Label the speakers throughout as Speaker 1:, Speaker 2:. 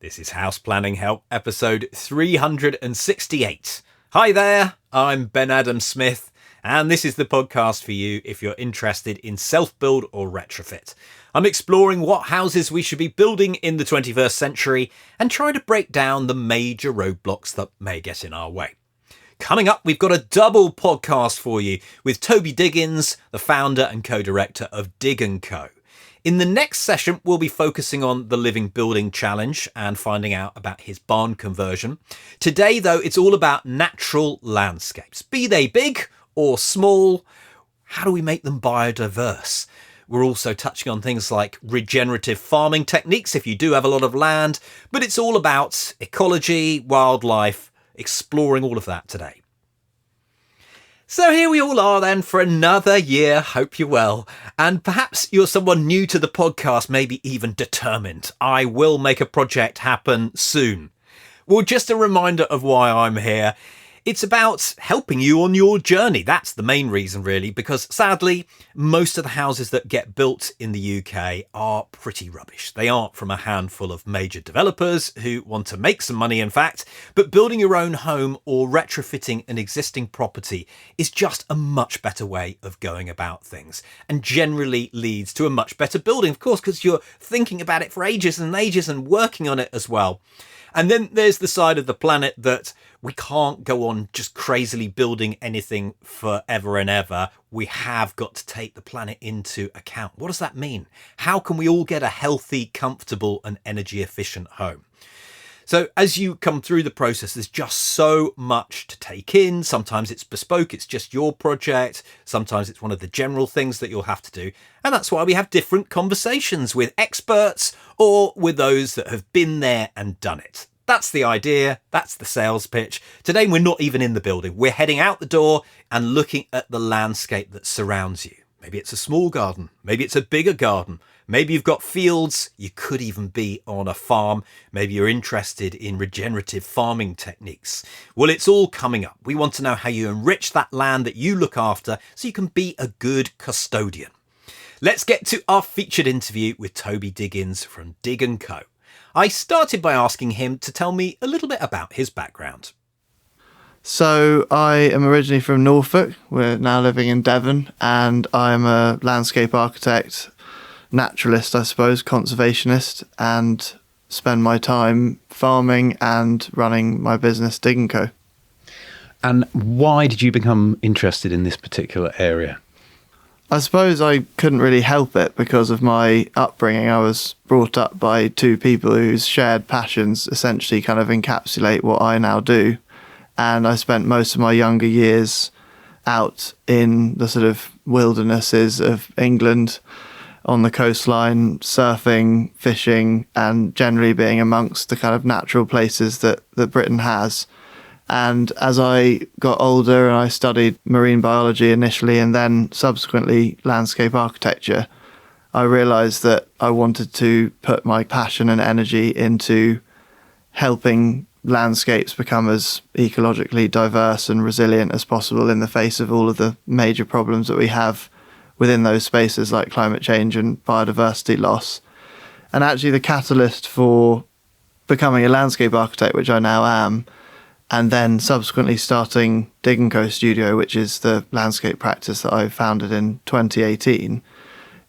Speaker 1: This is House Planning Help, episode 368. Hi there, I'm Ben Adam Smith, and this is the podcast for you if you're interested in self-build or retrofit. I'm exploring what houses we should be building in the 21st century and trying to break down the major roadblocks that may get in our way. Coming up, we've got a double podcast for you with Toby Diggens, the founder and co-director of Digg and Co. In the next session, we'll be focusing on the Living Building Challenge and finding out about his barn conversion. Today, though, it's all about natural landscapes. Be they big or small, how do we make them biodiverse? We're also touching on things like regenerative farming techniques if you do have a lot of land, but it's all about ecology, wildlife, exploring all of that today. So here we all are then for another year. Hope you're well. And perhaps you're someone new to the podcast, maybe even determined. I will make a project happen soon. Well, just a reminder of why I'm here. It's about helping you on your journey. That's the main reason, really, because sadly, most of the houses that get built in the UK are pretty rubbish. They aren't from a handful of major developers who want to make some money, in fact, but building your own home or retrofitting an existing property is just a much better way of going about things and generally leads to a much better building, of course, because you're thinking about it for ages and ages and working on it as well. And then there's the side of the planet that we can't go on just crazily building anything forever and ever. We have got to take the planet into account. What does that mean? How can we all get a healthy, comfortable and energy efficient home? So as you come through the process, there's just so much to take in. Sometimes it's bespoke, it's just your project. Sometimes it's one of the general things that you'll have to do. And that's why we have different conversations with experts or with those that have been there and done it. That's the idea. That's the sales pitch. Today, we're not even in the building. We're heading out the door and looking at the landscape that surrounds you. Maybe it's a small garden. Maybe it's a bigger garden. Maybe you've got fields. You could even be on a farm. Maybe you're interested in regenerative farming techniques. Well, it's all coming up. We want to know how you enrich that land that you look after so you can be a good custodian. Let's get to our featured interview with Toby Diggens from Digg and Co. I started by asking him to tell me a little bit about his background.
Speaker 2: So I am originally from Norfolk. We're now living in Devon, and I'm a landscape architect, naturalist, I suppose, conservationist, and spend my time farming and running my business, Digg and Co.
Speaker 3: And why did you become interested in this particular area?
Speaker 2: I suppose I couldn't really help it because of my upbringing. I was brought up by two people whose shared passions essentially kind of encapsulate what I now do. And I spent most of my younger years out in the sort of wildernesses of England, on the coastline, surfing, fishing, and generally being amongst the kind of natural places that Britain has. And as I got older and I studied marine biology initially and then subsequently landscape architecture, I realised that I wanted to put my passion and energy into helping landscapes become as ecologically diverse and resilient as possible in the face of all of the major problems that we have within those spaces like climate change and biodiversity loss. And actually the catalyst for becoming a landscape architect, which I now am, and then subsequently starting Digg and Co Studio, which is the landscape practice that I founded in 2018,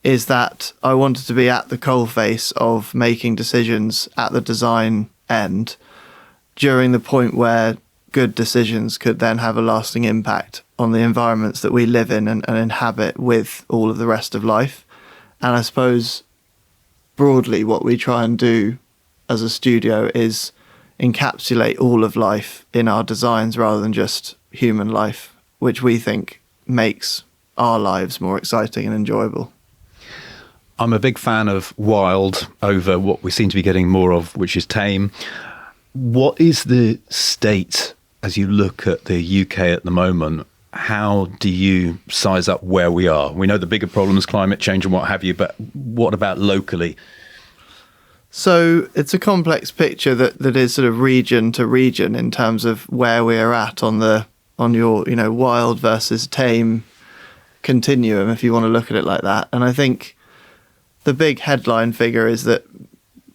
Speaker 2: is that I wanted to be at the coalface of making decisions at the design end during the point where good decisions could then have a lasting impact on the environments that we live in and inhabit with all of the rest of life. And I suppose broadly what we try and do as a studio is encapsulate all of life in our designs rather than just human life, which we think makes our lives more exciting and enjoyable.
Speaker 3: I'm a big fan of wild over what we seem to be getting more of, which is tame. What is the state as you look at the UK at the moment? How do you size up where we are? We know the bigger problems, climate change and what have you, but what about locally?
Speaker 2: So it's a complex picture that is sort of region to region in terms of where we're at on your, wild versus tame continuum, if you want to look at it like that. And I think the big headline figure is that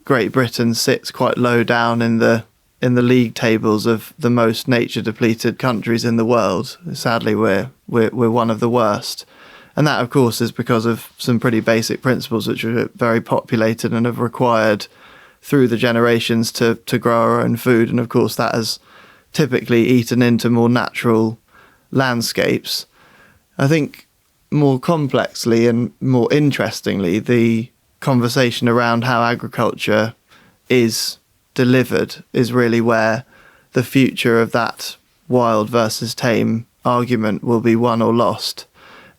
Speaker 2: Great Britain sits quite low down in the league tables of the most nature depleted countries in the world. Sadly, we're one of the worst. And that, of course, is because of some pretty basic principles which are very populated and have required through the generations to grow our own food. And of course, that has typically eaten into more natural landscapes. I think more complexly and more interestingly, the conversation around how agriculture is delivered is really where the future of that wild versus tame argument will be won or lost.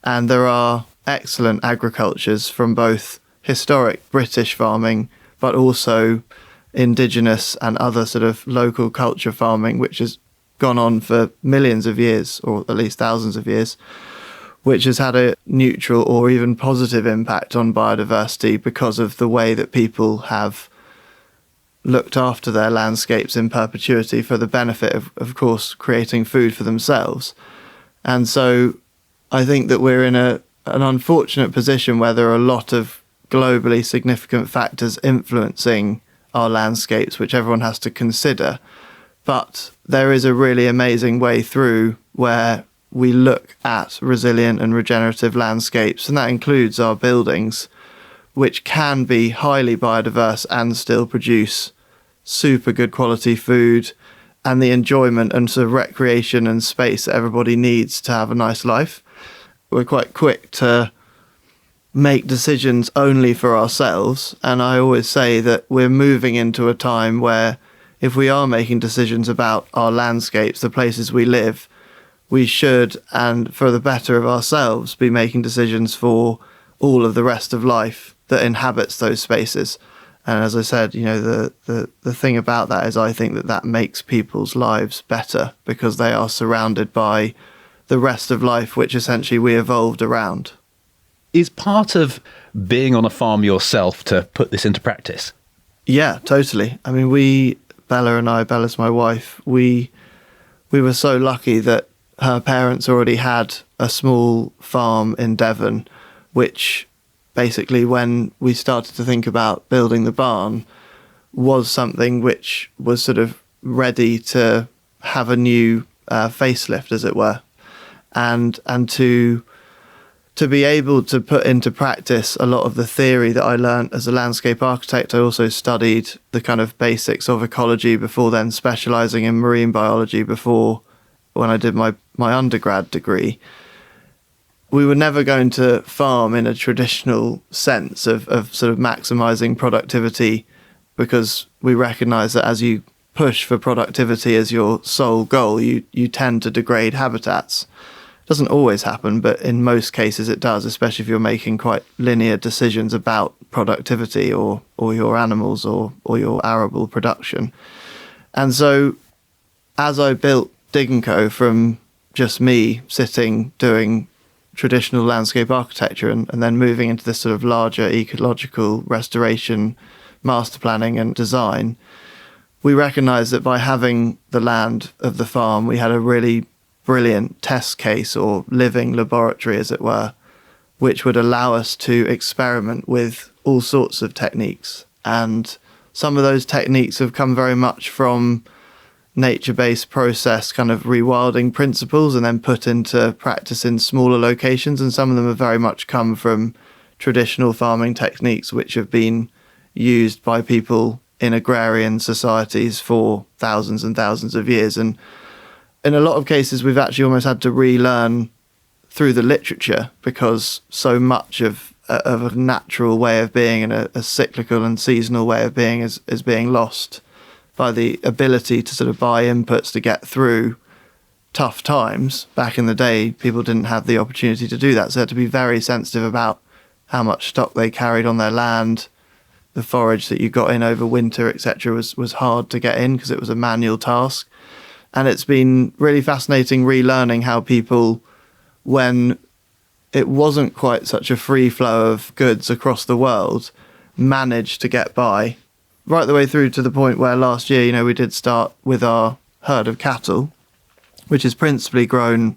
Speaker 2: And there are excellent agricultures from both historic British farming, but also indigenous and other sort of local culture farming, which has gone on for millions of years, or at least thousands of years, which has had a neutral or even positive impact on biodiversity because of the way that people have looked after their landscapes in perpetuity for the benefit of course, creating food for themselves. And so I think that we're in an unfortunate position where there are a lot of globally significant factors influencing our landscapes, which everyone has to consider. But there is a really amazing way through where we look at resilient and regenerative landscapes, and that includes our buildings, which can be highly biodiverse and still produce super good quality food and the enjoyment and sort of recreation and space that everybody needs to have a nice life. We're quite quick to make decisions only for ourselves, and I always say that we're moving into a time where if we are making decisions about our landscapes, the places we live, we should, and for the better of ourselves, be making decisions for all of the rest of life that inhabits those spaces. And as I said, you know, the thing about that is I think that makes people's lives better because they are surrounded by the rest of life, which essentially we evolved around.
Speaker 3: Is part of being on a farm yourself to put this into practice?
Speaker 2: Yeah, totally. I mean, Bella's my wife, we were so lucky that her parents already had a small farm in Devon, which basically when we started to think about building the barn was something which was sort of ready to have a new facelift, as it were. And to be able to put into practice a lot of the theory that I learned as a landscape architect. I also studied the kind of basics of ecology before then specialising in marine biology before when I did my undergrad degree. We were never going to farm in a traditional sense of sort of maximising productivity because we recognise that as you push for productivity as your sole goal, you tend to degrade habitats. Doesn't always happen, but in most cases it does, especially if you're making quite linear decisions about productivity or your animals or your arable production. And so as I built Digg and Co from just me sitting doing traditional landscape architecture and then moving into this sort of larger ecological restoration, master planning and design, we recognised that by having the land of the farm, we had a really brilliant test case or living laboratory, as it were, which would allow us to experiment with all sorts of techniques. And some of those techniques have come very much from nature-based process kind of rewilding principles and then put into practice in smaller locations. And some of them have very much come from traditional farming techniques, which have been used by people in agrarian societies for thousands and thousands of years. And in a lot of cases, we've actually almost had to relearn through the literature because so much of a natural way of being and a cyclical and seasonal way of being is being lost by the ability to sort of buy inputs to get through tough times. Back in the day, people didn't have the opportunity to do that. So they had to be very sensitive about how much stock they carried on their land. The forage that you got in over winter, etc., was hard to get in because it was a manual task. And it's been really fascinating relearning how people, when it wasn't quite such a free flow of goods across the world, managed to get by right the way through to the point where last year, you know, we did start with our herd of cattle, which is principally grown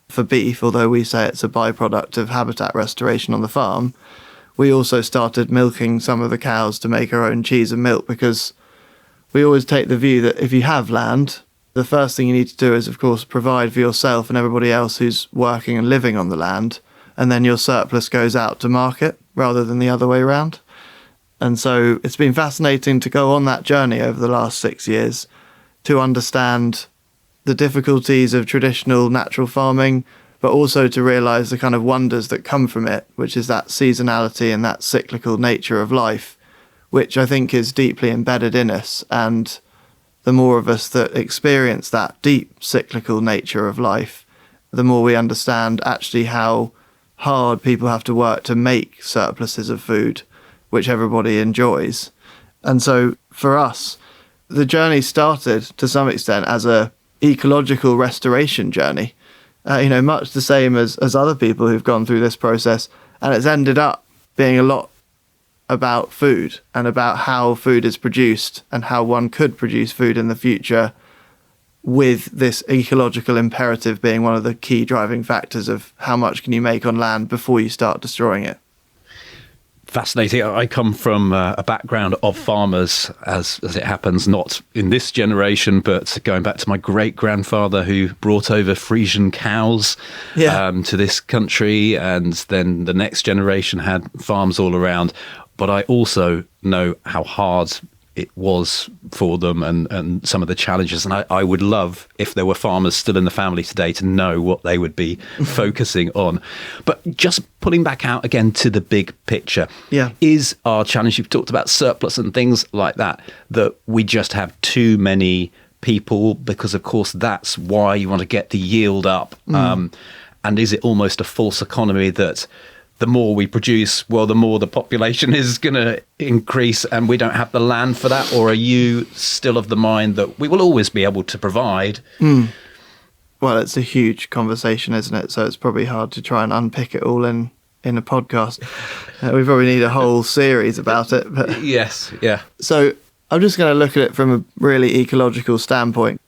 Speaker 2: for beef, although we say it's a byproduct of habitat restoration on the farm. we also started milking some of the cows to make our own cheese and milk, because we always take the view that if you have land, the first thing you need to do is, of course, provide for yourself and everybody else who's working and living on the land, and then your surplus goes out to market rather than the other way around. And so it's been fascinating to go on that journey over the last 6 years to understand the difficulties of traditional natural farming, but also to realise the kind of wonders that come from it, which is that seasonality and that cyclical nature of life, which I think is deeply embedded in us. And the more of us that experience that deep cyclical nature of life, the more we understand actually how hard people have to work to make surpluses of food, which everybody enjoys. And so for us, the journey started to some extent as a ecological restoration journey, much the same as other people who've gone through this process. And it's ended up being a lot about food and about how food is produced and how one could produce food in the future, with this ecological imperative being one of the key driving factors of how much can you make on land before you start destroying it.
Speaker 3: Fascinating. I come from a background of farmers, as it happens, not in this generation, but going back to my great-grandfather who brought over Frisian cows to this country, and then the next generation had farms all around. But I also know how hard it was for them and some of the challenges. And I would love, if there were farmers still in the family today, to know what they would be focusing on. But just pulling back out again to the big picture, is our challenge, you've talked about surplus and things like that we just have too many people, because of course that's why you want to get the yield up. And is it almost a false economy that the more we produce, well, the more the population is going to increase and we don't have the land for that? Or are you still of the mind that we will always be able to provide?
Speaker 2: Well, it's a huge conversation, isn't it? So it's probably hard to try and unpick it all in a podcast. We probably need a whole series about it. But
Speaker 3: yes, yeah.
Speaker 2: So I'm just going to look at it from a really ecological standpoint.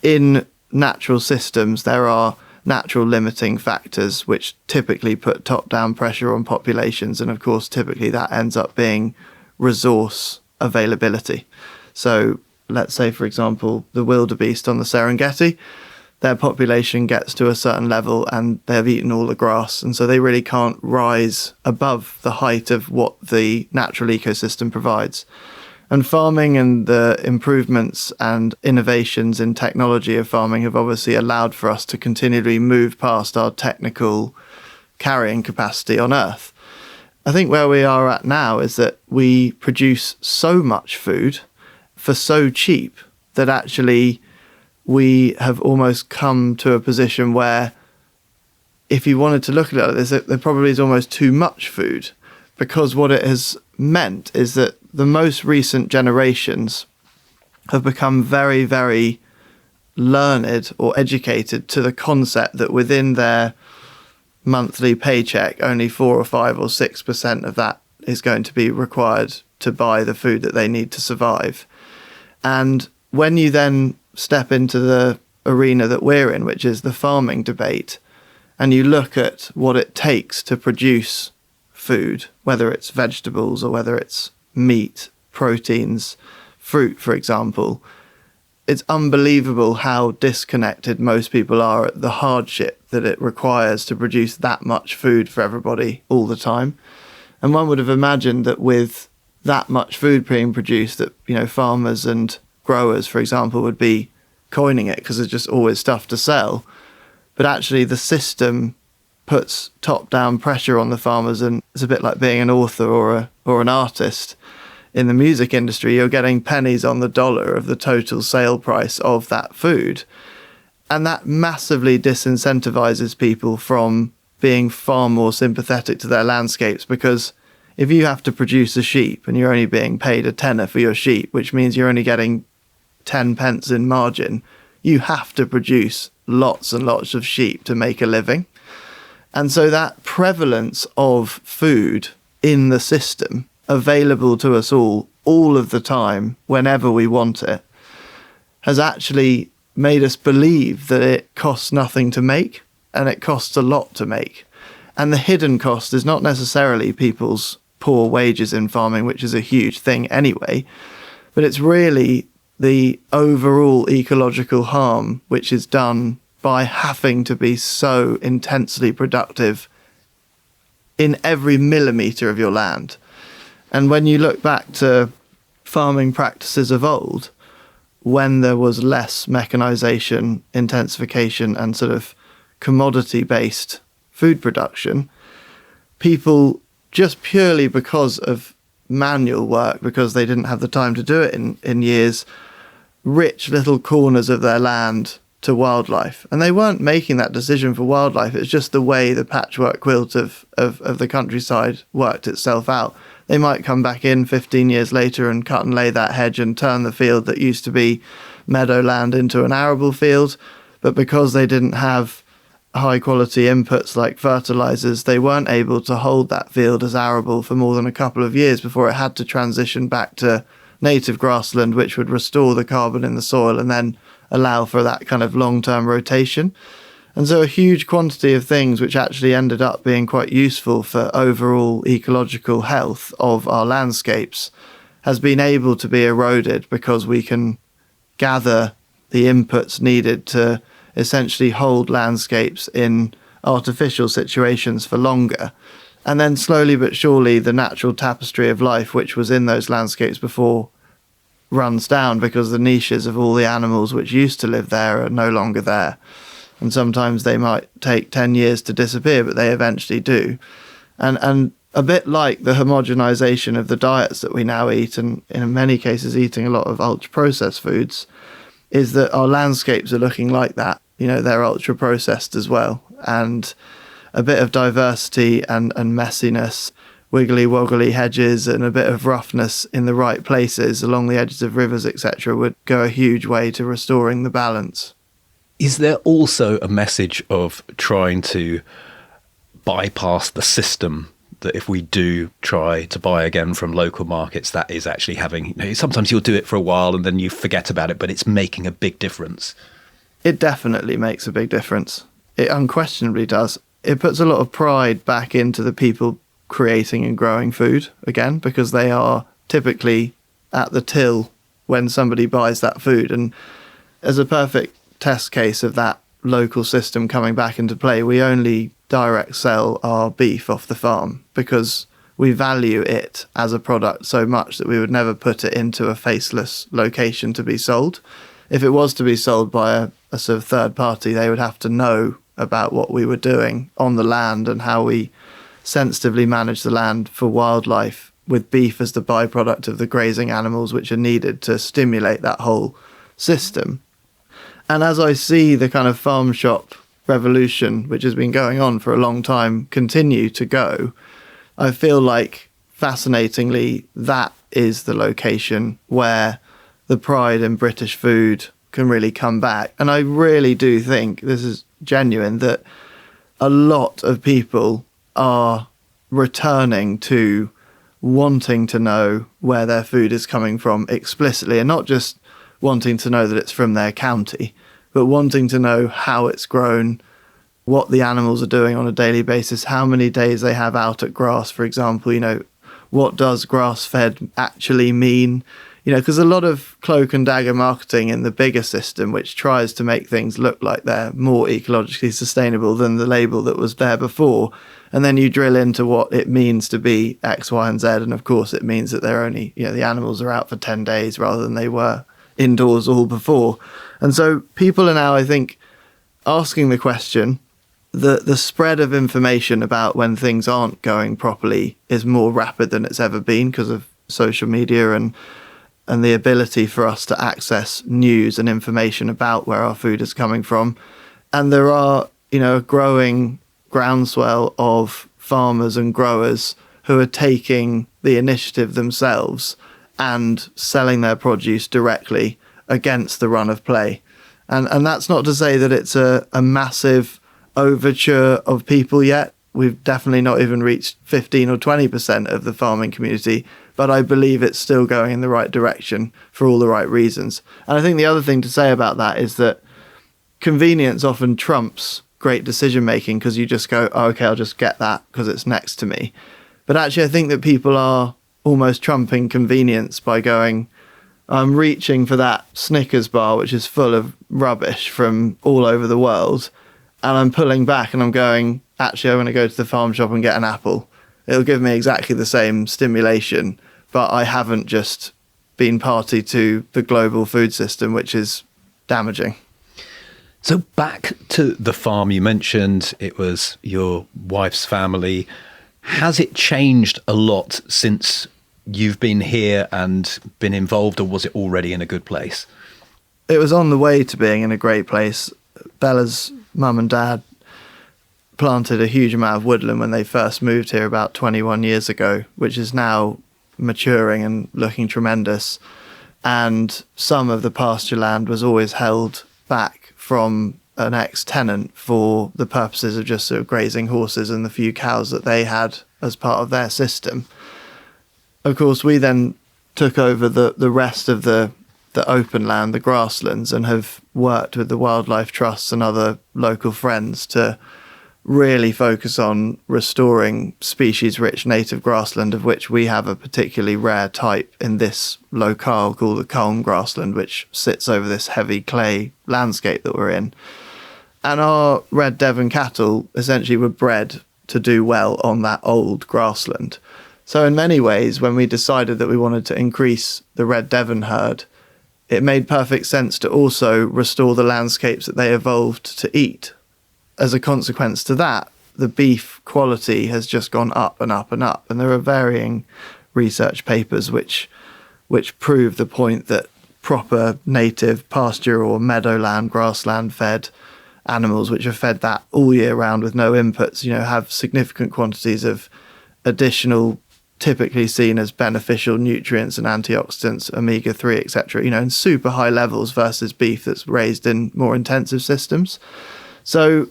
Speaker 2: In natural systems, there are natural limiting factors which typically put top-down pressure on populations, and of course typically that ends up being resource availability. So let's say, for example, the wildebeest on the Serengeti, their population gets to a certain level and they've eaten all the grass, and so they really can't rise above the height of what the natural ecosystem provides. And farming and the improvements and innovations in technology of farming have obviously allowed for us to continually move past our technical carrying capacity on Earth. I think where we are at now is that we produce so much food for so cheap that actually we have almost come to a position where, if you wanted to look at it like this, there probably is almost too much food, because what it has meant is that the most recent generations have become very, very learned or educated to the concept that within their monthly paycheck, only 4 or 5 or 6% of that is going to be required to buy the food that they need to survive. And when you then step into the arena that we're in, which is the farming debate, and you look at what it takes to produce food, whether it's vegetables or whether it's meat, proteins, fruit, for example, it's unbelievable how disconnected most people are at the hardship that it requires to produce that much food for everybody all the time. And one would have imagined that with that much food being produced, that, farmers and growers, for example, would be coining it because there's just always stuff to sell. But actually the system puts top-down pressure on the farmers, and it's a bit like being an author or an artist. In the music industry, you're getting pennies on the dollar of the total sale price of that food. And that massively disincentivizes people from being far more sympathetic to their landscapes, because if you have to produce a sheep and you're only being paid a tenner for your sheep, which means you're only getting 10 pence in margin, you have to produce lots and lots of sheep to make a living. And so that prevalence of food in the system, available to us all of the time, whenever we want it, has actually made us believe that it costs nothing to make, and it costs a lot to make. And the hidden cost is not necessarily people's poor wages in farming, which is a huge thing anyway. But it's really the overall ecological harm which is done by having to be so intensely productive in every millimetre of your land. And when you look back to farming practices of old, when there was less mechanisation, intensification and sort of commodity-based food production, people, just purely because of manual work, because they didn't have the time to do it in years, rich little corners of their land to wildlife. And they weren't making that decision for wildlife. It's just the way the patchwork quilt of the countryside worked itself out. They might come back in 15 years later and cut and lay that hedge and turn the field that used to be meadowland into an arable field. But because they didn't have high quality inputs like fertilizers, they weren't able to hold that field as arable for more than a couple of years before it had to transition back to native grassland, which would restore the carbon in the soil and then allow for that kind of long-term rotation. And so a huge quantity of things which actually ended up being quite useful for overall ecological health of our landscapes has been able to be eroded because we can gather the inputs needed to essentially hold landscapes in artificial situations for longer. And then slowly but surely the natural tapestry of life which was in those landscapes before runs down because the niches of all the animals which used to live there are no longer there. And sometimes they might take 10 years to disappear, but they eventually do. And a bit like the homogenization of the diets that we now eat, and in many cases eating a lot of ultra-processed foods, is that our landscapes are looking like that. You know, they're ultra-processed as well. And a bit of diversity and messiness, wiggly woggly hedges and a bit of roughness in the right places along the edges of rivers, etc., would go a huge way to restoring the balance.
Speaker 3: Is there also a message of trying to bypass the system, that if we do try to buy again from local markets, that is actually having, you know, sometimes you'll do it for a while and then you forget about it, but it's making a big difference?
Speaker 2: It definitely makes a big difference. It unquestionably does. It puts a lot of pride back into the people creating and growing food again, because they are typically at the till when somebody buys that food. And as a perfect test case of that local system coming back into play, we only direct sell our beef off the farm because we value it as a product so much that we would never put it into a faceless location to be sold. If it was to be sold by a sort of third party, they would have to know about what we were doing on the land and how we sensitively manage the land for wildlife, with beef as the byproduct of the grazing animals which are needed to stimulate that whole system. And as I see the kind of farm shop revolution, which has been going on for a long time, continue to go, I feel like, fascinatingly, that is the location where the pride in British food can really come back. And I really do think, this is genuine, that a lot of people are returning to wanting to know where their food is coming from explicitly, and not just wanting to know that it's from their county, but wanting to know how it's grown, what the animals are doing on a daily basis, how many days they have out at grass, for example. You know, what does grass-fed actually mean? You know, because a lot of cloak and dagger marketing in the bigger system, which tries to make things look like they're more ecologically sustainable than the label that was there before, and then you drill into what it means to be X, Y, and Z, and of course it means that they're only, you know, the animals are out for 10 days rather than they were indoors all before. And so people are now, I think, asking the question, the spread of information about when things aren't going properly is more rapid than it's ever been because of social media and the ability for us to access news and information about where our food is coming from. And there are, you know, a growing groundswell of farmers and growers who are taking the initiative themselves and selling their produce directly against the run of play. And that's not to say that it's a massive overture of people yet. We've definitely not even reached 15 or 20% of the farming community, but I believe it's still going in the right direction for all the right reasons. And I think the other thing to say about that is that convenience often trumps great decision making, because you just go, oh, okay, I'll just get that because it's next to me. But actually, I think that people are almost trumping convenience by going, I'm reaching for that Snickers bar, which is full of rubbish from all over the world, and I'm pulling back and I'm going, actually, I'm going to go to the farm shop and get an apple. It'll give me exactly the same stimulation, but I haven't just been party to the global food system, which is damaging.
Speaker 3: So back to the farm, you mentioned it was your wife's family. Has it changed a lot since you've been here and been involved, or was it already in a good place?
Speaker 2: It was on the way to being in a great place. Bella's mum and dad planted a huge amount of woodland when they first moved here about 21 years ago, which is now maturing and looking tremendous. And some of the pasture land was always held back from an ex-tenant for the purposes of just sort of grazing horses and the few cows that they had as part of their system. Of course, we then took over the rest of the open land, the grasslands, and have worked with the wildlife trusts and other local friends to really focus on restoring species-rich native grassland, of which we have a particularly rare type in this locale called the culm grassland, which sits over this heavy clay landscape that we're in. And our Red Devon cattle essentially were bred to do well on that old grassland. So in many ways, when we decided that we wanted to increase the Red Devon herd, it made perfect sense to also restore the landscapes that they evolved to eat. As a consequence to that, the beef quality has just gone up and up and up. And there are varying research papers which prove the point that proper native pasture or meadowland, grassland fed animals, which are fed that all year round with no inputs, have significant quantities of additional, typically seen as beneficial nutrients and antioxidants, omega-3, etc., in super high levels versus beef that's raised in more intensive systems. So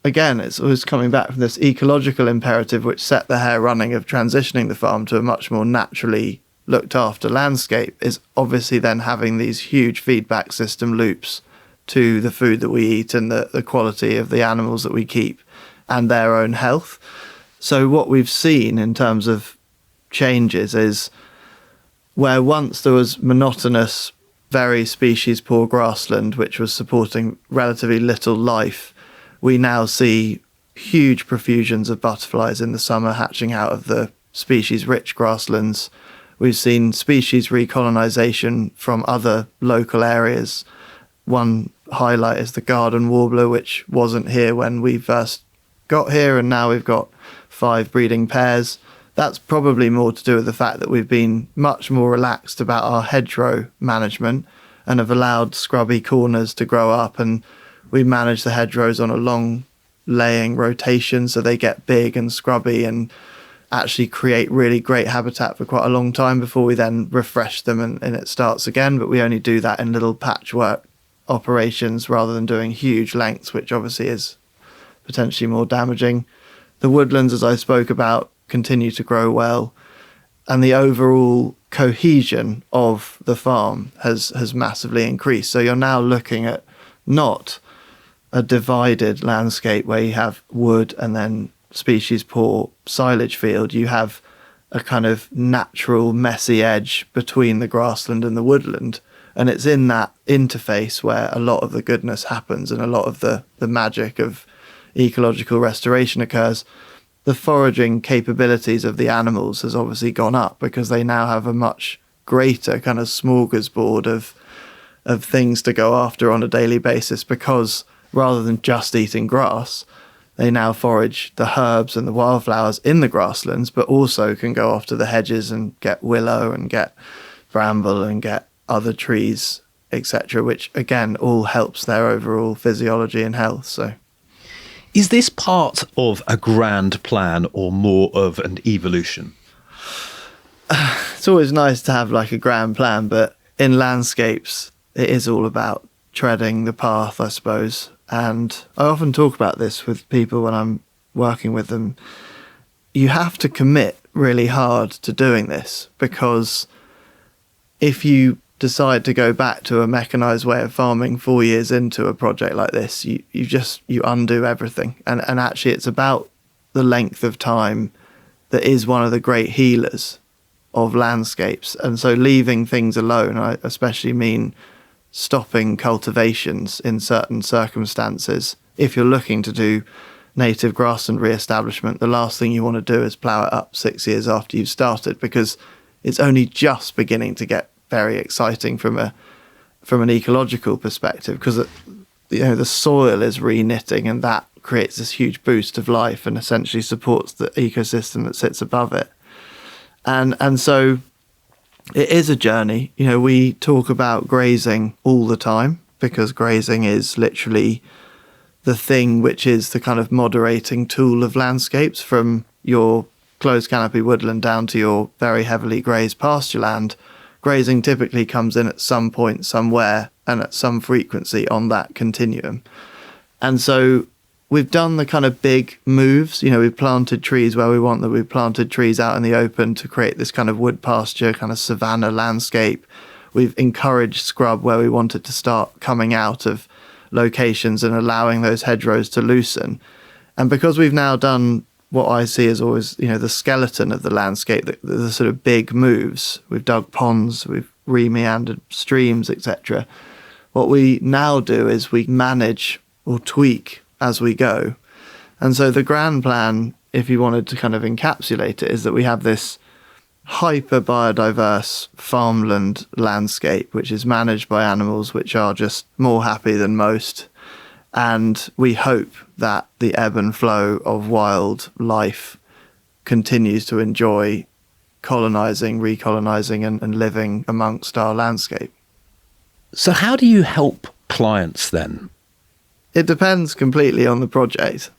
Speaker 2: again, it's always coming back from this ecological imperative which set the hair running of transitioning the farm to a much more naturally looked after landscape, is obviously then having these huge feedback system loops to the food that we eat and the quality of the animals that we keep and their own health. So what we've seen in terms of changes is where once there was monotonous, very species poor grassland, which was supporting relatively little life, we now see huge profusions of butterflies in the summer hatching out of the species-rich grasslands. We've seen species recolonization from other local areas. One highlight is the garden warbler, which wasn't here when we first got here, and now we've got 5 breeding pairs. That's probably more to do with the fact that we've been much more relaxed about our hedgerow management and have allowed scrubby corners to grow up, and we manage the hedgerows on a long laying rotation so they get big and scrubby and actually create really great habitat for quite a long time before we then refresh them and it starts again. But we only do that in little patchwork operations rather than doing huge lengths, which obviously is potentially more damaging. The woodlands, as I spoke about, continue to grow well, and the overall cohesion of the farm has massively increased. So you're now looking at not a divided landscape where you have wood and then species poor silage field. You have a kind of natural messy edge between the grassland and the woodland, and it's in that interface where a lot of the goodness happens and a lot of the magic of ecological restoration occurs. The foraging capabilities of the animals has obviously gone up because they now have a much greater kind of smorgasbord of things to go after on a daily basis, because rather than just eating grass, they now forage the herbs and the wildflowers in the grasslands, but also can go after the hedges and get willow and get bramble and get other trees, etc., which again all helps their overall physiology and health. So
Speaker 3: is this part of a grand plan or more of an evolution?
Speaker 2: It's always nice to have like a grand plan, but in landscapes it is all about treading the path, I suppose. And I often talk about this with people when I'm working with them. You have to commit really hard to doing this, because if you decide to go back to a mechanized way of farming 4 years into a project like this, you undo everything. And actually it's about the length of time that is one of the great healers of landscapes. And so leaving things alone, I especially mean stopping cultivations in certain circumstances. If you're looking to do native grassland re-establishment, the last thing you want to do is plough it up 6 years after you've started, because it's only just beginning to get very exciting from an ecological perspective, because the soil is re-knitting, and that creates this huge boost of life and essentially supports the ecosystem that sits above it. And so it is a journey. We talk about grazing all the time, because grazing is literally the thing which is the kind of moderating tool of landscapes, from your closed canopy woodland down to your very heavily grazed pasture land. Grazing typically comes in at some point somewhere and at some frequency on that continuum. And so we've done the kind of big moves. We've planted trees where we want them. We've planted trees out in the open to create this kind of wood pasture, kind of savanna landscape. We've encouraged scrub where we want it to start coming out of locations and allowing those hedgerows to loosen. And because we've now done what I see as always, the skeleton of the landscape, the sort of big moves, we've dug ponds, we've re-meandered streams, etc. What we now do is we manage or tweak as we go. And so the grand plan, if you wanted to kind of encapsulate it, is that we have this hyper biodiverse farmland landscape, which is managed by animals which are just more happy than most. And we hope that the ebb and flow of wild life continues to enjoy colonizing, recolonizing, and living amongst our landscape.
Speaker 3: So how do you help clients then?
Speaker 2: It depends completely on the project.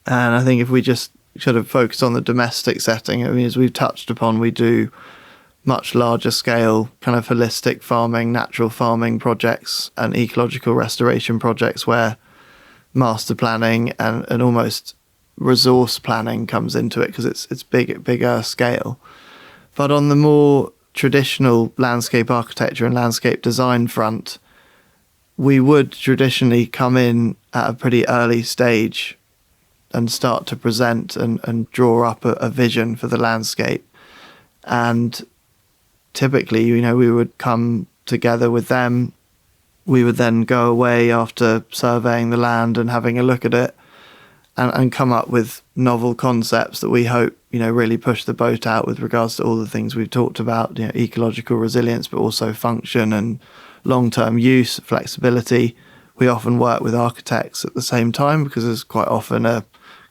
Speaker 2: And I think if we just sort of focus on the domestic setting, as we've touched upon, we do much larger scale kind of holistic farming, natural farming projects and ecological restoration projects where master planning and almost resource planning comes into it, because it's bigger scale. But on the more traditional landscape architecture and landscape design front, we would traditionally come in at a pretty early stage and start to present and draw up a vision for the landscape. And typically, we would come together with them. We would then go away after surveying the land and having a look at it and come up with novel concepts that we hope, really push the boat out with regards to all the things we've talked about, ecological resilience, but also function and long-term use, flexibility. We often work with architects at the same time, because there's quite often a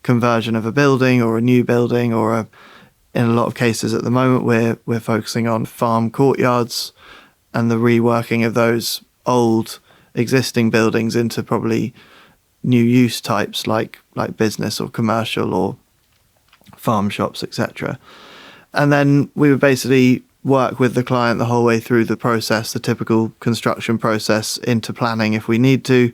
Speaker 2: conversion of a building or a new building, or in a lot of cases at the moment we're focusing on farm courtyards and the reworking of those old existing buildings into probably new use types like business or commercial or farm shops, etc. And then we would basically work with the client the whole way through the process, the typical construction process, into planning if we need to,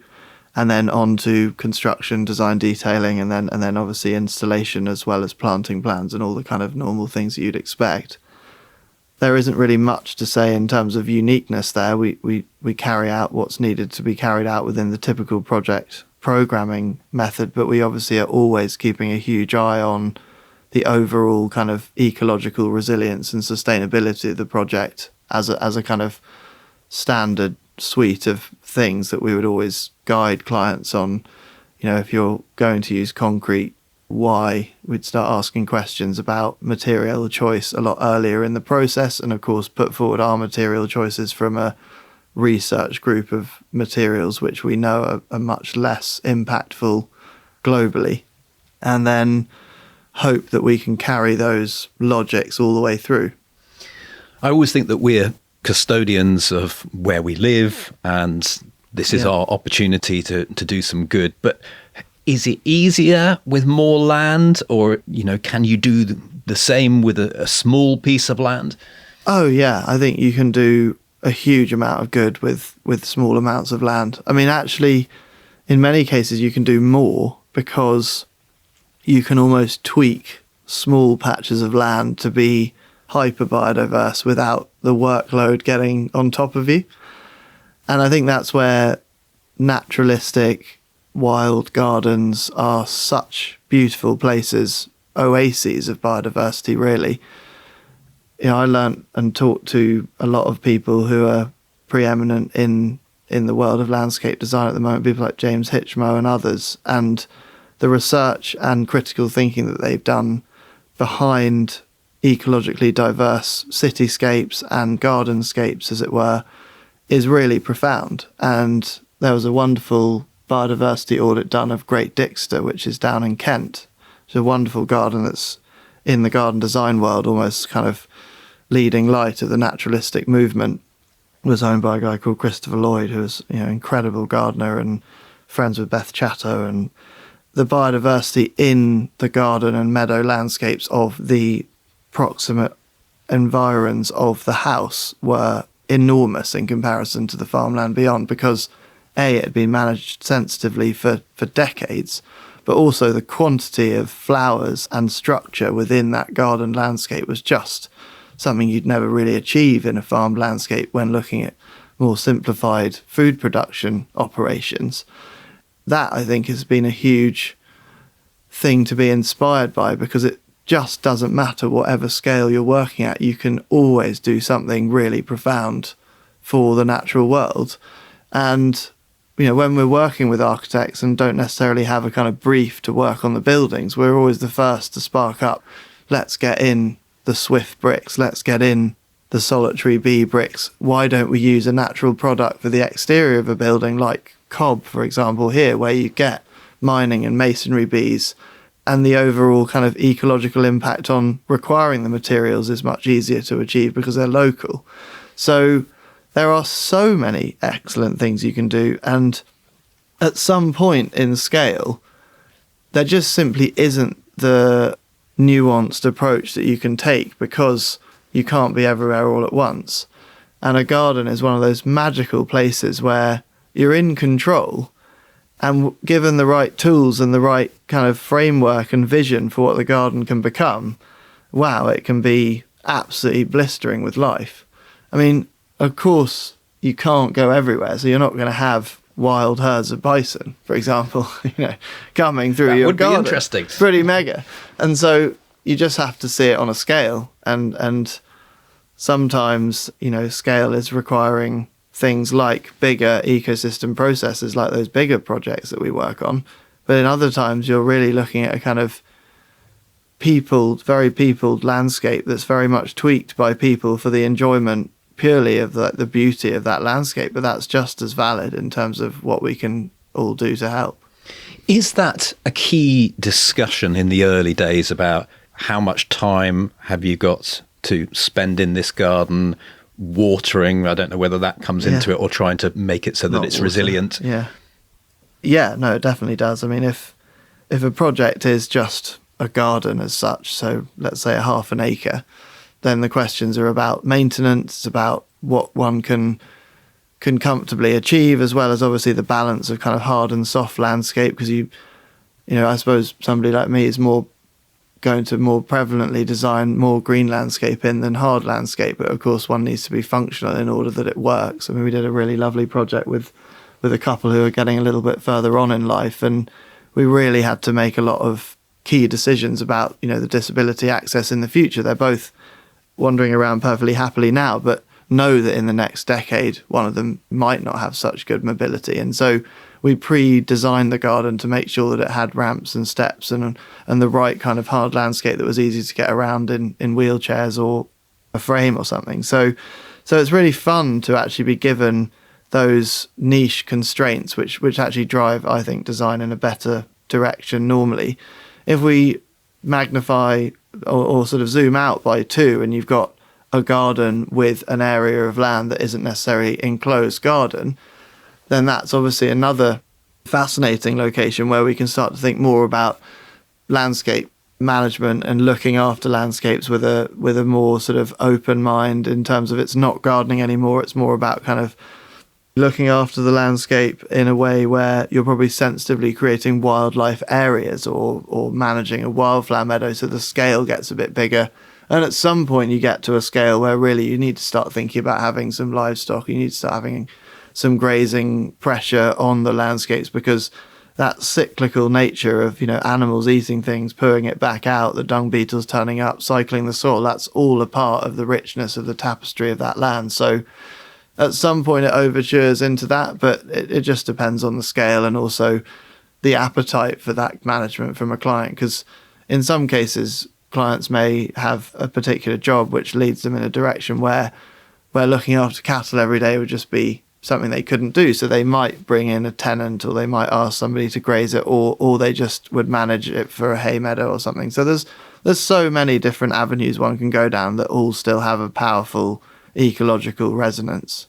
Speaker 2: and then on to construction, design, detailing, and then obviously installation, as well as planting plans and all the kind of normal things that you'd expect. There isn't really much to say in terms of uniqueness there. We carry out what's needed to be carried out within the typical project programming method, but we obviously are always keeping a huge eye on the overall kind of ecological resilience and sustainability of the project as a kind of standard suite of things that we would always guide clients on. If you're going to use concrete, why? We'd start asking questions about material choice a lot earlier in the process, and of course put forward our material choices from a research group of materials which we know are much less impactful globally, and then hope that we can carry those logics all the way through.
Speaker 3: I always think that we're custodians of where we live, and this is our opportunity to do some good. But is it easier with more land, or, can you do the same with a small piece of land?
Speaker 2: Oh, yeah. I think you can do a huge amount of good with small amounts of land. I mean, actually, in many cases, you can do more, because you can almost tweak small patches of land to be hyper biodiverse without the workload getting on top of you. And I think that's where naturalistic wild gardens are such beautiful places oases of biodiversity, really. I learnt and talked to a lot of people who are preeminent in the world of landscape design at the moment, people like James Hitchmo and others, and the research and critical thinking that they've done behind ecologically diverse cityscapes and gardenscapes, as it were, is really profound. And there was a wonderful biodiversity audit done of Great Dixter, which is down in Kent. It's a wonderful garden that's in the garden design world, almost kind of leading light of the naturalistic movement. It was owned by a guy called Christopher Lloyd, who was, incredible gardener and friends with Beth Chatto. And the biodiversity in the garden and meadow landscapes of the proximate environs of the house were enormous in comparison to the farmland beyond, because it had been managed sensitively for decades, but also the quantity of flowers and structure within that garden landscape was just something you'd never really achieve in a farmed landscape when looking at more simplified food production operations. That, I think, has been a huge thing to be inspired by, because it just doesn't matter whatever scale you're working at. You can always do something really profound for the natural world. And, when we're working with architects and don't necessarily have a kind of brief to work on the buildings, we're always the first to spark up, let's get in the Swift bricks, let's get in the solitary bee bricks. Why don't we use a natural product for the exterior of a building like cob, for example, here, where you get mining and masonry bees, and the overall kind of ecological impact on requiring the materials is much easier to achieve because they're local. So there are so many excellent things you can do, and at some point in scale, there just simply isn't the nuanced approach that you can take, because you can't be everywhere all at once. And a garden is one of those magical places where you're in control, and given the right tools and the right kind of framework and vision for what the garden can become, wow, it can be absolutely blistering with life. I mean, of course, you can't go everywhere, so you're not going to have wild herds of bison, for example, coming through your garden. That would be
Speaker 1: interesting.
Speaker 2: It's pretty mega. And so you just have to see it on a scale. And sometimes, scale is requiring things like bigger ecosystem processes, like those bigger projects that we work on. But in other times, you're really looking at a kind of very peopled landscape that's very much tweaked by people for the enjoyment purely of the beauty of that landscape. But that's just as valid in terms of what we can all do to help.
Speaker 3: Is that a key discussion in the early days about how much time have you got to spend in this garden, watering? I don't know whether that comes into it, or trying to make it so that it's resilient.
Speaker 2: Yeah, no, it definitely does. I mean, if a project is just a garden as such, so let's say a half an acre, then the questions are about maintenance, it's about what one can comfortably achieve, as well as obviously the balance of kind of hard and soft landscape, because I suppose somebody like me is going to more prevalently design more green landscape in than hard landscape, but of course one needs to be functional in order that it works. I mean, we did a really lovely project with a couple who are getting a little bit further on in life, and we really had to make a lot of key decisions about the disability access in the future. They're both wandering around perfectly happily now, but know that in the next decade one of them might not have such good mobility. And so we pre-designed the garden to make sure that it had ramps and steps and the right kind of hard landscape that was easy to get around in wheelchairs or a frame or something. So it's really fun to actually be given those niche constraints, which actually drive, I think, design in a better direction normally. If we magnify or sort of zoom out by 2, and you've got a garden with an area of land that isn't necessarily enclosed garden, then that's obviously another fascinating location where we can start to think more about landscape management and looking after landscapes with a more sort of open mind, in terms of it's not gardening anymore. It's more about kind of looking after the landscape in a way where you're probably sensitively creating wildlife areas or managing a wildflower meadow, so the scale gets a bit bigger. And at some point you get to a scale where really you need to start thinking about having some livestock. You need to start having some grazing pressure on the landscapes, because that cyclical nature of, animals eating things, pooing it back out, the dung beetles turning up, cycling the soil, that's all a part of the richness of the tapestry of that land. So at some point it overtures into that, but it just depends on the scale and also the appetite for that management from a client. Because in some cases, clients may have a particular job which leads them in a direction where looking after cattle every day would just be something they couldn't do. So they might bring in a tenant, or they might ask somebody to graze it, or they just would manage it for a hay meadow or something. So there's so many different avenues one can go down that all still have a powerful ecological resonance.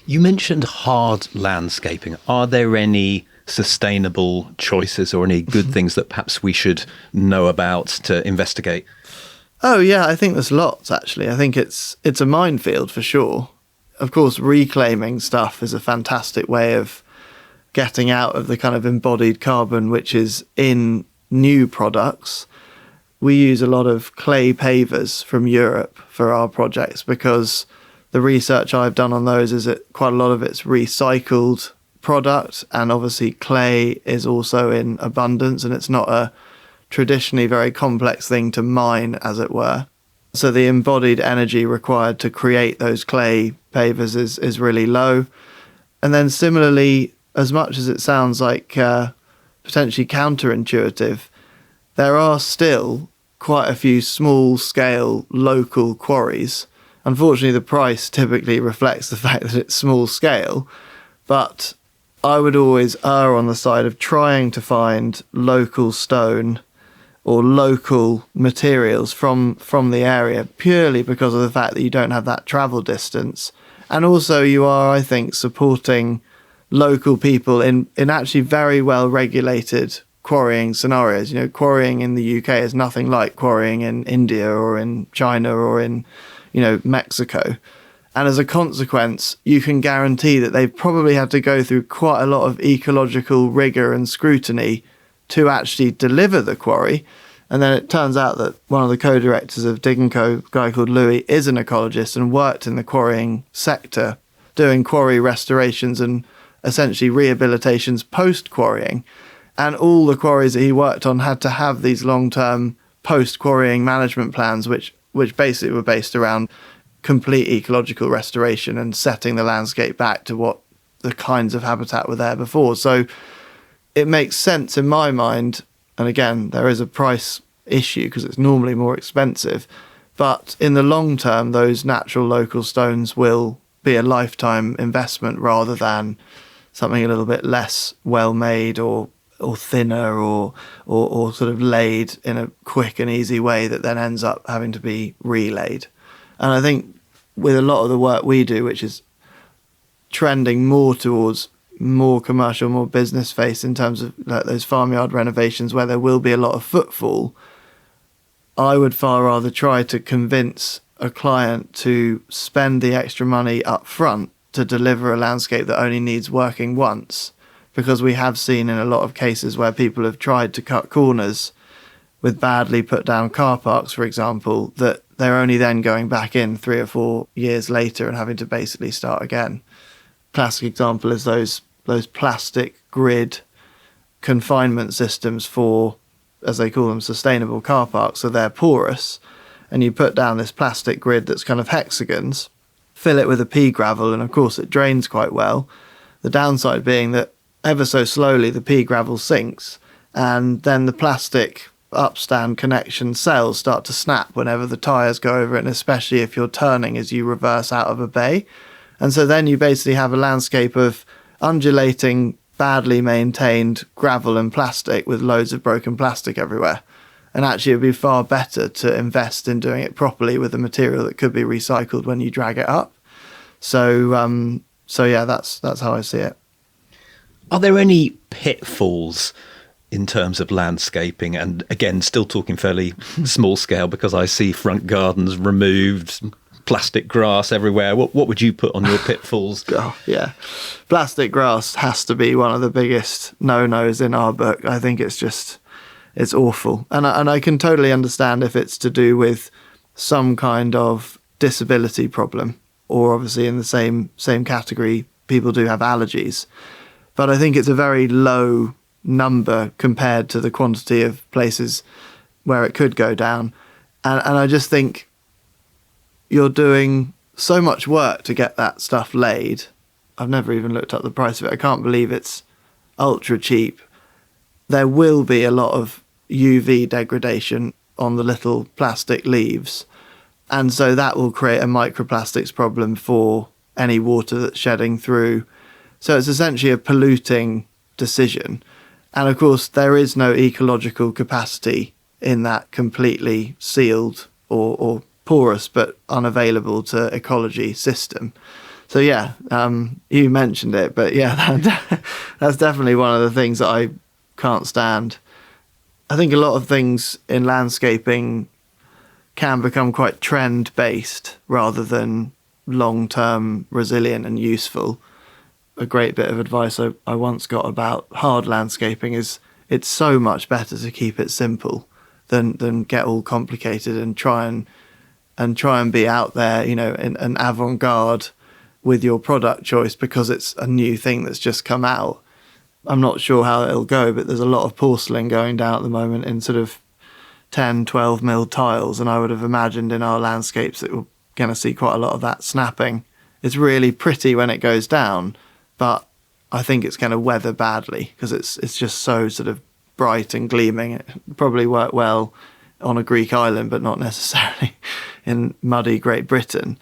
Speaker 3: You mentioned hard landscaping. Are there any sustainable choices or any good things that perhaps we should know about to investigate?
Speaker 2: Oh yeah, I think there's lots actually. I think it's a minefield for sure. Of course, reclaiming stuff is a fantastic way of getting out of the kind of embodied carbon which is in new products. We use a lot of clay pavers from Europe for our projects because the research I've done on those is that quite a lot of it's recycled product, and obviously clay is also in abundance, and it's not a traditionally very complex thing to mine, as it were. So the embodied energy required to create those clay pavers is really low. And then similarly, as much as it sounds like potentially counterintuitive, there are still quite a few small-scale local quarries. Unfortunately, the price typically reflects the fact that it's small scale, but I would always err on the side of trying to find local stone or local materials from the area, purely because of the fact that you don't have that travel distance. And also you are, I think, supporting local people in actually very well regulated quarrying scenarios. Quarrying in the UK is nothing like quarrying in India or in China or in Mexico. And as a consequence, you can guarantee that they've probably had to go through quite a lot of ecological rigor and scrutiny to actually deliver the quarry. And then it turns out that one of the co-directors of Digg and Co, a guy called Louis, is an ecologist and worked in the quarrying sector, doing quarry restorations and essentially rehabilitations post-quarrying. And all the quarries that he worked on had to have these long-term post-quarrying management plans, which basically were based around complete ecological restoration and setting the landscape back to what the kinds of habitat were there before. So it makes sense in my mind. And again, there is a price issue because it's normally more expensive. But in the long term, those natural local stones will be a lifetime investment rather than something a little bit less well made or thinner or sort of laid in a quick and easy way that then ends up having to be relaid. And I think with a lot of the work we do, which is trending more towards more commercial, more business face in terms of like those farmyard renovations where there will be a lot of footfall, I would far rather try to convince a client to spend the extra money up front to deliver a landscape that only needs working once. Because we have seen in a lot of cases where people have tried to cut corners with badly put down car parks, for example, that they're only then going back in 3 or 4 years later and having to basically start again. Classic example is those plastic grid confinement systems for, as they call them, sustainable car parks. So they're porous, and you put down this plastic grid that's kind of hexagons, fill it with a pea gravel, and of course it drains quite well. The downside being that ever so slowly the pea gravel sinks, and then the plastic upstand connection cells start to snap whenever the tyres go over it, and especially if you're turning as you reverse out of a bay. And so then you basically have a landscape of undulating, badly maintained gravel and plastic with loads of broken plastic everywhere. And actually it would be far better to invest in doing it properly with a material that could be recycled when you drag it up. So yeah, that's how I see it.
Speaker 3: Are there any pitfalls in terms of landscaping? And again, still talking fairly small scale because I see front gardens removed, plastic grass everywhere. What would you put on your pitfalls?
Speaker 2: Oh, yeah. Plastic grass has to be one of the biggest no-nos in our book. I think it's awful. And I can totally understand if it's to do with some kind of disability problem, or obviously in the same category, people do have allergies. But I think it's a very low number compared to the quantity of places where it could go down. And I just think you're doing so much work to get that stuff laid. I've never even looked up the price of it. I can't believe it's ultra cheap. There will be a lot of UV degradation on the little plastic leaves. And so that will create a microplastics problem for any water that's shedding through. So it's essentially a polluting decision. And of course, there is no ecological capacity in that completely sealed or porous but unavailable to ecology system. So yeah, you mentioned it, but yeah, that's definitely one of the things that I can't stand. I think a lot of things in landscaping can become quite trend-based rather than long-term resilient and useful. A great bit of advice I once got about hard landscaping is it's so much better to keep it simple than get all complicated and try and be out there, in an avant-garde with your product choice because it's a new thing that's just come out. I'm not sure how it'll go, but there's a lot of porcelain going down at the moment in sort of 10, 12 mil tiles, and I would have imagined in our landscapes that we're going to see quite a lot of that snapping. It's really pretty when it goes down, but I think it's going to weather badly because it's just so sort of bright and gleaming. It probably work well on a Greek island, but not necessarily in muddy Great Britain.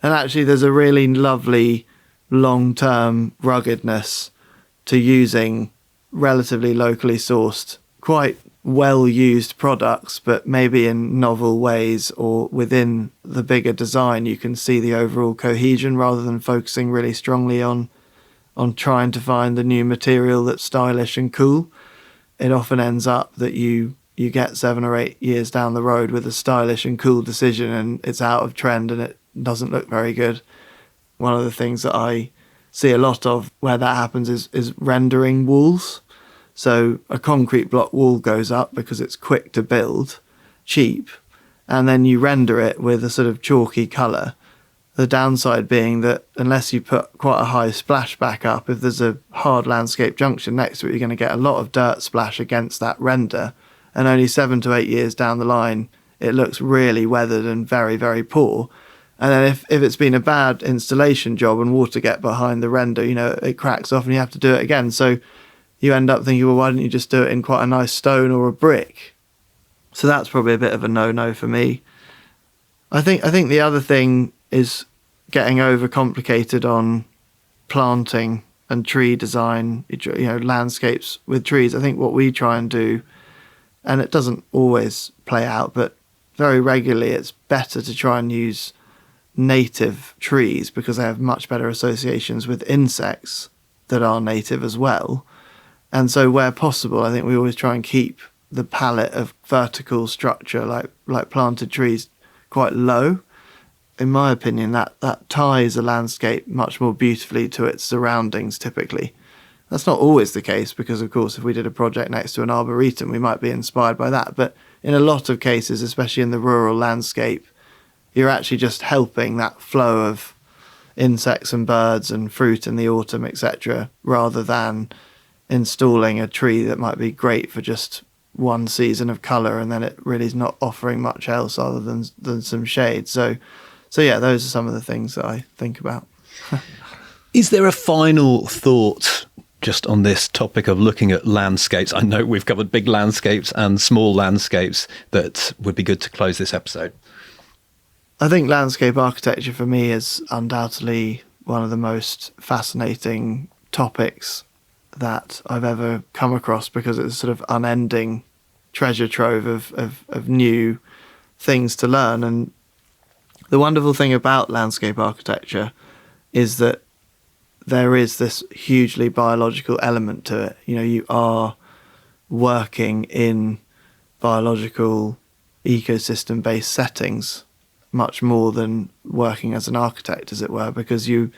Speaker 2: And actually there's a really lovely long-term ruggedness to using relatively locally sourced, quite well-used products, but maybe in novel ways or within the bigger design you can see the overall cohesion rather than focusing really strongly on trying to find the new material that's stylish and cool. It often ends up that you get 7 or 8 years down the road with a stylish and cool decision and it's out of trend and it doesn't look very good. One of the things that I see a lot of where that happens is rendering walls. So a concrete block wall goes up because it's quick to build, cheap, and then you render it with a sort of chalky colour. The downside being that unless you put quite a high splashback up, if there's a hard landscape junction next to it, you're going to get a lot of dirt splash against that render. And only 7 to 8 years down the line, it looks really weathered and very, very poor. And then if it's been a bad installation job and water get behind the render, it cracks off and you have to do it again. So you end up thinking, well, why didn't you just do it in quite a nice stone or a brick? So that's probably a bit of a no-no for me. I think the other thing is getting overcomplicated on planting and tree design, landscapes with trees. I think what we try and do, and it doesn't always play out, but very regularly it's better to try and use native trees because they have much better associations with insects that are native as well. And so where possible, I think we always try and keep the palette of vertical structure like planted trees quite low. In my opinion, that ties a landscape much more beautifully to its surroundings typically. That's not always the case because, of course, if we did a project next to an arboretum, we might be inspired by that. But in a lot of cases, especially in the rural landscape, you're actually just helping that flow of insects and birds and fruit in the autumn, etc., rather than installing a tree that might be great for just one season of colour and then it really is not offering much else other than some shade. So yeah, those are some of the things that I think about.
Speaker 3: Is there a final thought just on this topic of looking at landscapes? I know we've covered big landscapes and small landscapes that would be good to close this episode.
Speaker 2: I think landscape architecture for me is undoubtedly one of the most fascinating topics that I've ever come across because it's a sort of unending treasure trove of new things to learn. And the wonderful thing about landscape architecture is that there is this hugely biological element to it. You are working in biological ecosystem-based settings much more than working as an architect, as it were, because you're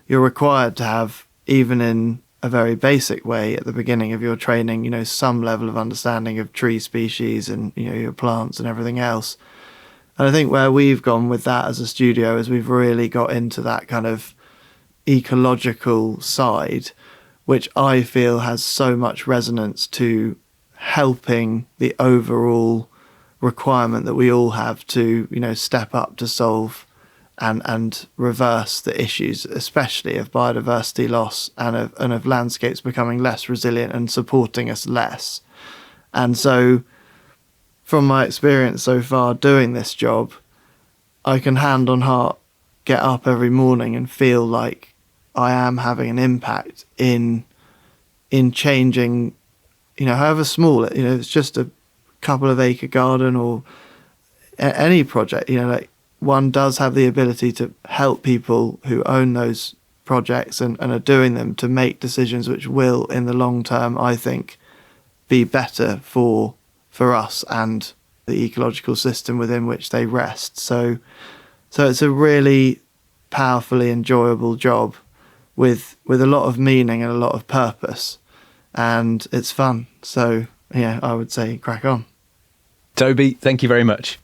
Speaker 2: required to have, even in a very basic way at the beginning of your training, some level of understanding of tree species and, your plants and everything else. And I think where we've gone with that as a studio is we've really got into that kind of ecological side which I feel has so much resonance to helping the overall requirement that we all have to, step up to solve and reverse the issues, especially of biodiversity loss and of landscapes becoming less resilient and supporting us less. And so, from my experience so far doing this job, I can hand on heart get up every morning and feel like I am having an impact in changing, however small it's just a couple of acre garden or any project, like one does have the ability to help people who own those projects and are doing them to make decisions which will, in the long term, I think, be better for us and the ecological system within which they rest. So it's a really powerfully enjoyable job with a lot of meaning and a lot of purpose, and it's fun. So yeah, I would say crack on.
Speaker 3: Toby, thank you very much.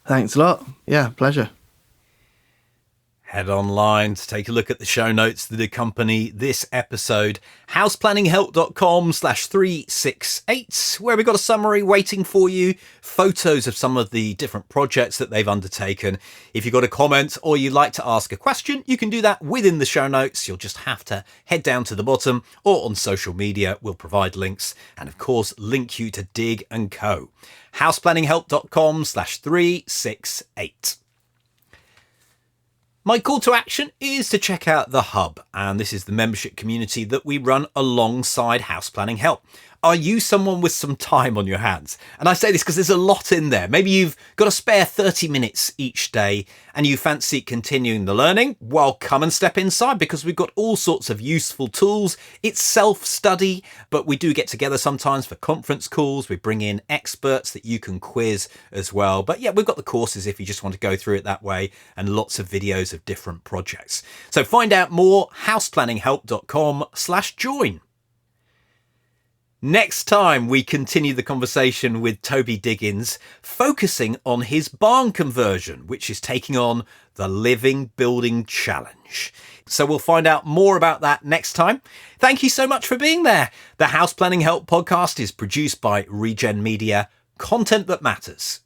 Speaker 2: Thanks a lot. Yeah, pleasure.
Speaker 1: Head online to take a look at the show notes that accompany this episode, houseplanninghelp.com/368, where we've got a summary waiting for you, photos of some of the different projects that they've undertaken. If you've got a comment or you'd like to ask a question, you can do that within the show notes. You'll just have to head down to the bottom, or on social media, we'll provide links and of course link you to Digg and Co. houseplanninghelp.com/368. My call to action is to check out the Hub, and this is the membership community that we run alongside House Planning Help. Are you someone with some time on your hands? And I say this because there's a lot in there. Maybe you've got a spare 30 minutes each day and you fancy continuing the learning. Well, come and step inside because we've got all sorts of useful tools. It's self-study, but we do get together sometimes for conference calls. We bring in experts that you can quiz as well. But yeah, we've got the courses if you just want to go through it that way, and lots of videos of different projects. So find out more, houseplanninghelp.com/join. Next time, we continue the conversation with Toby Diggens, focusing on his barn conversion, which is taking on the Living Building Challenge. So we'll find out more about that next time. Thank you so much for being there. The House Planning Help podcast is produced by Regen Media, content that matters.